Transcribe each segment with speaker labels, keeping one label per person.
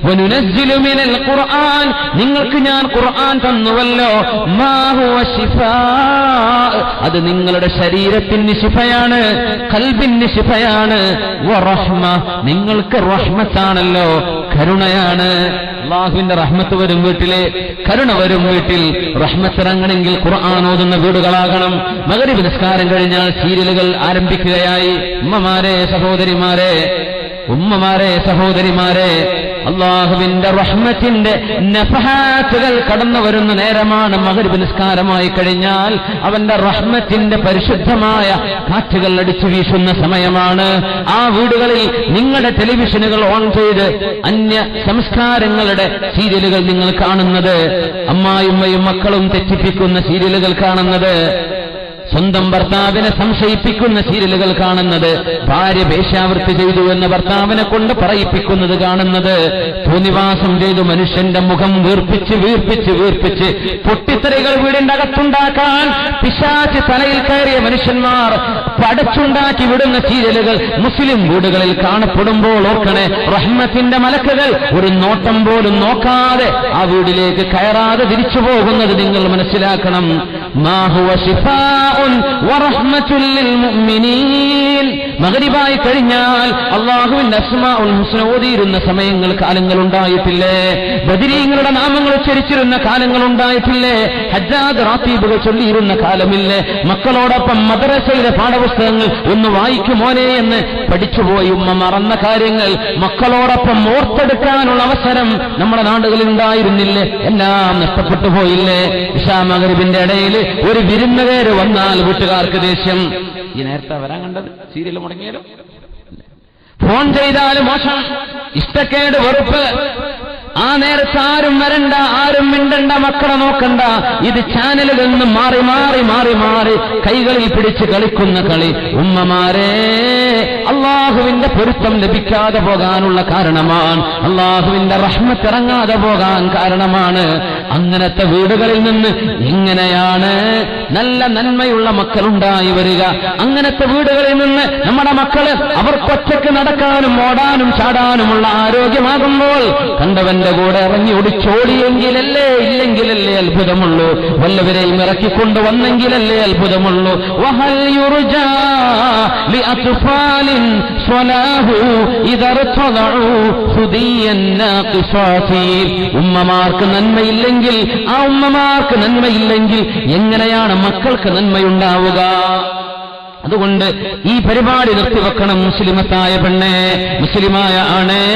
Speaker 1: വനുനസ്സിലു മിനൽ ഖുർആൻ, നിങ്ങൾക്ക് ഞാൻ ഖുർആൻ തന്നുവല്ലോ, മാ ഹുവ ശിഫാ, അത് നിങ്ങളുടെ ശരീരത്തിന് ശിഫയാണ്, ഖൽബിന് ശിഫയാണ്, വറഹ്മ, നിങ്ങൾക്ക് റഹ്മത്താണല്ലോ, കരുണയാണ്. അല്ലാഹുവിന്റെ റഹ്മത്ത് വരും വീട്ടിലെ, കരുണ വരും വീട്ടിൽ. റഹ്മത്തിറങ്ങണമെങ്കിൽ ഖുർആൻ ഓതുന്ന വീടുകളാകണം. മഗ്രിബ് നിസ്കാരം കഴിഞ്ഞാൽ സീരിയലുകൾ ആരംഭിക്കുകയായി. ഉമ്മമാരെ സഹോദരിമാരെ, അല്ലാഹുവിന്റെ റഹ്മത്തിന്റെ നഫഹാത്തുകൾ കടന്നു വരുന്ന നേരമാണ്. മഗ്രിബ് നിസ്കാരമായി കഴിഞ്ഞാൽ അവന്റെ റഹ്മത്തിന്റെ പരിശുദ്ധമായ കാറ്റുകൾ അടിച്ചു വീശുന്ന സമയമാണ്. ആ വീടുകളിൽ നിങ്ങളുടെ ടെലിവിഷനുകൾ ഓൺ ചെയ്ത് അന്യ സംസ്കാരങ്ങളുടെ സീരിയലുകൾ നിങ്ങൾ കാണുന്നത്, അമ്മായിമ്മയും മക്കളും തെറ്റിപ്പിക്കുന്ന സീരിയലുകൾ കാണുന്നത്, സ്വന്തം ഭർത്താവിനെ സംശയിപ്പിക്കുന്ന സീരിയലുകൾ കാണുന്നത്, ഭാര്യ വേശ്യാവൃത്തി ചെയ്തു എന്ന് ഭർത്താവിനെ കൊണ്ട് പറയിപ്പിക്കുന്നത് കാണുന്നത്, തോന്നിവാസം ചെയ്തു മനുഷ്യന്റെ മുഖം വീർപ്പിച്ച് പൊട്ടിത്തെറികൾ വീടിന്റെ അകത്തുണ്ടാക്കാൻ പിശാച് തലയിൽ കയറിയ മനുഷ്യന്മാർ പടച്ചുണ്ടാക്കി വിടുന്ന സീരിയലുകൾ മുസ്ലിം വീടുകളിൽ കാണപ്പെടുമ്പോൾ ഓർക്കണേ, റഹ്മത്തിന്റെ മലക്കുകൾ ഒരു നോട്ടം പോലും നോക്കാതെ ആ വീടിലേക്ക് കയറാതെ തിരിച്ചു പോകുന്നത് നിങ്ങൾ മനസ്സിലാക്കണം. മാ ഹുവ ശിഫാഉൻ വറഹ്മത്തുൽ ലിൽ മുഅ്മിനീൻ. മഗ്രിബായി കഴിഞ്ഞാൽ അല്ലാഹുവിന്റെ അസ്മാഉൽ ഹുസ്ന ഓതിയിരുന്ന സമയങ്ങൾ, കാലങ്ങൾ ഉണ്ടായിട്ടില്ലേ? ബദരീങ്ങളുടെ നാമങ്ങൾ ഉച്ചരിച്ചിരുന്ന കാലങ്ങൾ ഉണ്ടായിട്ടില്ലേ? ഹജ്ജാദ് റാത്തീബുകൾ ചൊല്ലിയിരുന്ന കാലമില്ലേ? മക്കളോടൊപ്പം മദ്രസയിലെ പാഠപുസ്തകങ്ങൾ ഒന്ന് വായിക്കുമോനെ എന്ന് പഠിച്ചുപോയി ഉമ്മ മറന്ന കാര്യങ്ങൾ മക്കളോടൊപ്പം ഓർത്തെടുക്കാനുള്ള അവസരം നമ്മുടെ നാടുകളിൽ ഉണ്ടായിരുന്നില്ലേ? എല്ലാം നഷ്ടപ്പെട്ടു പോയില്ലേ? ഇശാ മഗ്രിബിന്റെ ഇടയിൽ ഒരു വിരുന്നുകാര് വന്നാൽ വീട്ടുകാർക്ക് ദേഷ്യം. ഈ നേരത്തെ വരാൻ കണ്ടത് സീരിയൽ മുടങ്ങിയാലും, ഫോൺ ചെയ്താലും മോശം, ഇഷ്ടക്കേട്, വെറുപ്പ്. ആ നേരത്ത് ആരും വരണ്ട, ആരും മിണ്ടണ്ട, മക്കളെ നോക്കണ്ട. ഇത് ചാനലുകളിൽ നിന്ന് മാറി കൈകളിൽ പിടിച്ച് കളിക്കുന്ന കളി. ഉമ്മമാരെ, അള്ളാഹുവിന്റെ പൊരുത്തം ലഭിക്കാതെ പോകാനുള്ള കാരണമാണ്, അള്ളാഹുവിന്റെ റഹ്മത്ത് ഇറങ്ങാതെ പോകാൻ കാരണമാണ്. അങ്ങനത്തെ വീടുകളിൽ നിന്ന് ഇങ്ങനെയാണ് നല്ല നന്മയുള്ള മക്കളുണ്ടായി വരിക. അങ്ങനത്തെ വീടുകളിൽ നിന്ന് നമ്മുടെ മക്കള് അവർക്കൊറ്റക്ക് നടക്കാനും ഓടാനും ചാടാനുമുള്ള ആരോഗ്യമാകുമ്പോൾ കണ്ടവന്റെ കൂടെ ഇറങ്ങി ഒടിച്ചോടിയെങ്കിലല്ലേ, ഇല്ലെങ്കിലല്ലേ അത്ഭുതമുള്ളൂ. വല്ലവരെയും ഇറക്കിക്കൊണ്ടുവന്നെങ്കിലല്ലേ അത്ഭുതമുള്ളൂ. വഹൽ യുർജാ ലിഅത്ഫാലിൻ സ്വലാഹു ഇദർതദഉ ഹുദിയൻ നാഖിഫാതി. ഉമ്മമാർക്ക് നന്മയില്ലെങ്കിൽ, ആ ഉമ്മമാർക്ക് നന്മയില്ലെങ്കിൽ എങ്ങനെയാണ് മക്കൾക്ക് നന്മയുണ്ടാവുക? അതുകൊണ്ട് ഈ പരിപാടി നിർത്തിവെക്കണം. മുസ്ലിമത്തായ പെണ്ണെ, മുസ്ലിമായ ആണേ,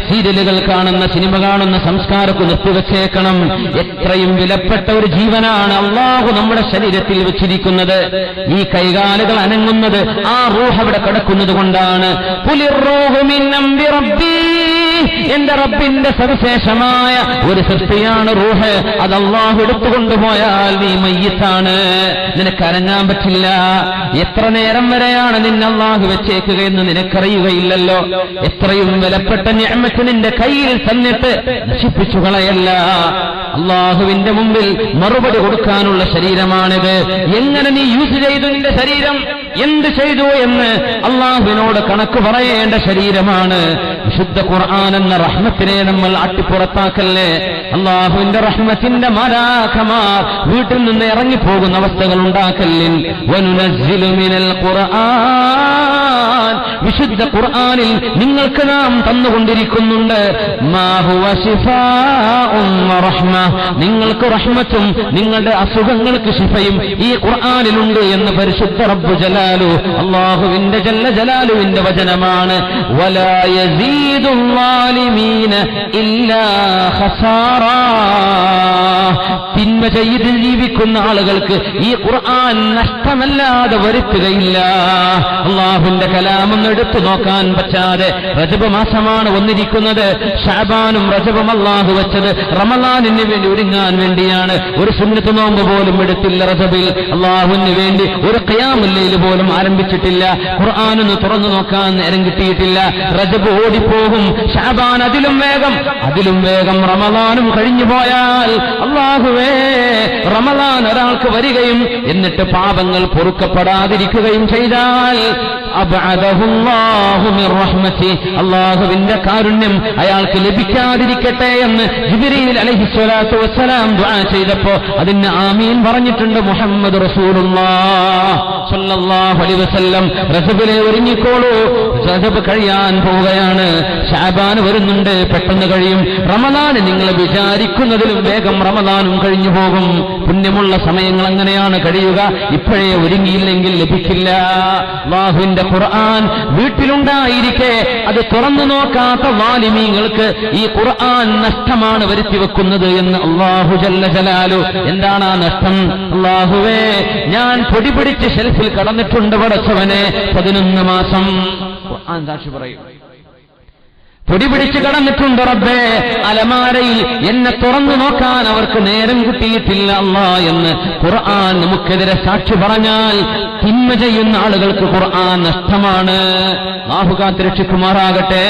Speaker 1: സീരിയലുകൾ കാണുന്ന, സിനിമ കാണുന്ന സംസ്കാരമൊക്കെ നിർത്തിവെച്ചേക്കണം. എത്രയും വിലപ്പെട്ട ഒരു ജീവനാണ് അള്ളാഹു നമ്മുടെ ശരീരത്തിൽ വെച്ചിരിക്കുന്നത്. ഈ കൈകാലുകൾ അനങ്ങുന്നത് ആ റൂഹ് അവിടെ കിടക്കുന്നത് കൊണ്ടാണ്. ഖുലിർറൂഹു മിൻ അംരി റബ്ബി, എന്റെ റബ്ബിന്റെ സവിശേഷമായ ഒരു സൃഷ്ടിയാണ് റൂഹ്. അത് അള്ളാഹു എടുത്തുകൊണ്ടുപോയാൽ നീ മയ്യിത്താണ്, നിനക്ക് അനങ്ങാൻ പറ്റില്ല. എത്ര നേരം വരെയാണ് നിന്നെ അള്ളാഹു വെച്ചേക്കുകയെന്ന് നിനക്കറിയുകയില്ലല്ലോ. എത്രയും വിലപ്പെട്ട നിഅമത്ത് നിന്റെ കയ്യിൽ തന്നിട്ട് നശിപ്പിച്ചു കളയല്ല. അള്ളാഹുവിന്റെ മുമ്പിൽ മറുപടി കൊടുക്കാനുള്ള ശരീരമാണിത്. എങ്ങനെ നീ യൂസ് ചെയ്തു നിന്റെ ശരീരം, എന്ത് ചെയ്തു എന്ന് അള്ളാഹുവിനോട് കണക്ക് പറയേണ്ട ശരീരമാണ്. വിശുദ്ധ ഖുർആൻ എന്ന റഹ്മത്തിനെ നമ്മൾ അട്ടിപ്പുറത്താക്കല്ലേ. അള്ളാഹുവിന്റെ റഹ്മത്തിന്റെ മലാഖമാർ വീട്ടിൽ നിന്ന് ഇറങ്ങിപ്പോകുന്ന അവസ്ഥകൾ ഉണ്ടാക്കല്ലിൻ. വനുനസ്സിലു മിനൽ ഖുർആൻ, വിശുദ്ധ ഖുർആനിൽ നിങ്ങൾക്ക് നാം തന്നുകൊണ്ടിരിക്കുന്നുണ്ട്. മാ ഹുവ ശിഫാഉൻ വറഹ്മ, നിങ്ങൾക്ക് റഹ്മത്തും നിങ്ങളുടെ അസുഖങ്ങൾക്ക് ശിഫയും ഈ ഖുർആനിലുണ്ട് എന്ന് പരിശുദ്ധ റബ്ബ് ജലാലു, അല്ലാഹുവിന്റെ ജല്ല ജലാലുവിന്റെ വചനമാണ്. വലാ യസീദുൽ ളാലിമീന ഇല്ലാ ഖസാറാ, തിന്മ ചെയ്ത് ജീവിക്കുന്ന ആളുകൾക്ക് ഈ ഖുർആൻ നഷ്ടമല്ലാതെ വരുത്തുകയില്ല. അള്ളാഹുവിന്റെ കലാമൊന്നും എടുത്തു നോക്കാൻ പറ്റാതെ റജബ് മാസമാണ് വന്നിരിക്കുന്നത്. ശഅബാനും റജബും അള്ളാഹു വെച്ചത് റമളാനിന് വേണ്ടി ഒരുങ്ങാൻ വേണ്ടിയാണ്. ഒരു സുന്നത്ത് നോമ്പ് പോലും എടുത്തില്ല റജബിൽ. അള്ളാഹുവിന് വേണ്ടി ഒരു ഖിയാമുൽ ലൈൽ പോലും ആരംഭിച്ചിട്ടില്ല. ഖുർആനൊന്ന് തുറന്നു നോക്കാൻ നേരം കിട്ടിയിട്ടില്ല. റജബ് ഓടിപ്പോകും, ശഅബാൻ അതിലും വേഗം റമളാനും കഴിഞ്ഞു പോയാൽ, അള്ളാഹുവേ, റമളാൻ ഒരാൾക്ക് വരികയും എന്നിട്ട് പാപങ്ങൾ പൊറുക്കപ്പെടാതിരിക്കുകയും ചെയ്താൽ അബ്അദഹുല്ലാഹു മിർ റഹ്മതി, അല്ലാഹുവിന്റെ കാരുണ്യം അയാൾക്ക് ലഭിക്കാതിരിക്കട്ടെ എന്ന് ജിബ്രീൽ അലൈഹിസ്സലാത്തു വസ്സലാം ദുആ ചെയ്തപ്പോൾ അതിന് ആമീൻ പറഞ്ഞിട്ടുണ്ട് മുഹമ്മദ് റസൂലുള്ളാഹി സ്വല്ലല്ലാഹു അലൈഹി വസല്ലം. റജബിലെ ഒരുങ്ങിക്കോളൂ, റജബ് കഴിയാൻ പോവുകയാണ്, ശഅബാൻ വരുന്നുണ്ട്, പെട്ടെന്ന് കഴിയും. റമദാൻ നിങ്ങൾ വിചാരിക്കുന്നതിലും വേഗം റമദാനും കഴിഞ്ഞു പോകും. പുണ്യമുള്ള സമയങ്ങൾ അങ്ങനെയാണ് കഴിയുക. ഇപ്പോഴേ ഒരുങ്ങിയില്ലെങ്കിൽ ലഭിക്കില്ല. അല്ലാഹുവിന്റെ ഖുർആൻ വീട്ടിലുണ്ടായിരിക്കെ അത് തുറന്നു നോക്കാത്ത വാലിമീങ്ങൾക്ക് ഈ ഖുർആൻ നഷ്ടമാണ് വരുത്തിവെക്കുന്നത് എന്ന് അല്ലാഹു ജല്ല ജലാലു. എന്താണ് ആ നഷ്ടം? അല്ലാഹുവേ, ഞാൻ പൊടി പിടിച്ച് ഷെൽഫിൽ കടന്നിട്ടുണ്ട് പടച്ചവനെ 11 മാസം. ഖുർആൻ സാക്ഷി പറയും, പൊടി പിടിച്ച് കടന്നിട്ടുണ്ട് റബ്ബേ, അലമാരയിൽ എന്നെ തുറന്നു നോക്കാൻ അവർക്ക് നേരം കിട്ടിയിട്ടില്ല അല്ലാ എന്ന് ഖുർആൻ നമുക്കെതിരെ സാക്ഷി പറഞ്ഞാൽ തിന്മ ചെയ്യുന്ന ആളുകൾക്ക് ഖുർആൻ നഷ്ടമാണ്. അല്ലാഹു കാത്ത് രക്ഷിക്കുമാറാകട്ടെ.